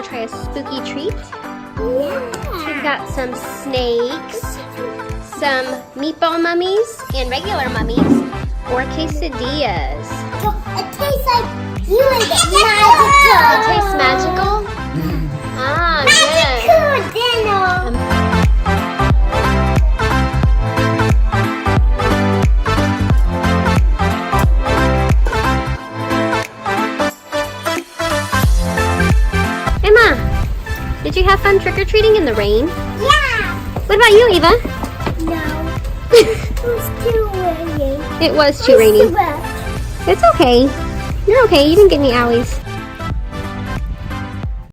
want to try a spooky treat? Yeah. We've got some snakes, some meatball mummies, and regular mummies, or quesadillas. It tastes like you and the magical. It tastes magical? Ah, Magical dinner. Emma, did you have fun trick-or-treating in the rain? Yeah. What about you, Eva? No. It was too rainy. It was too rainy. Sweat. It's okay. You're okay. You didn't get any owies.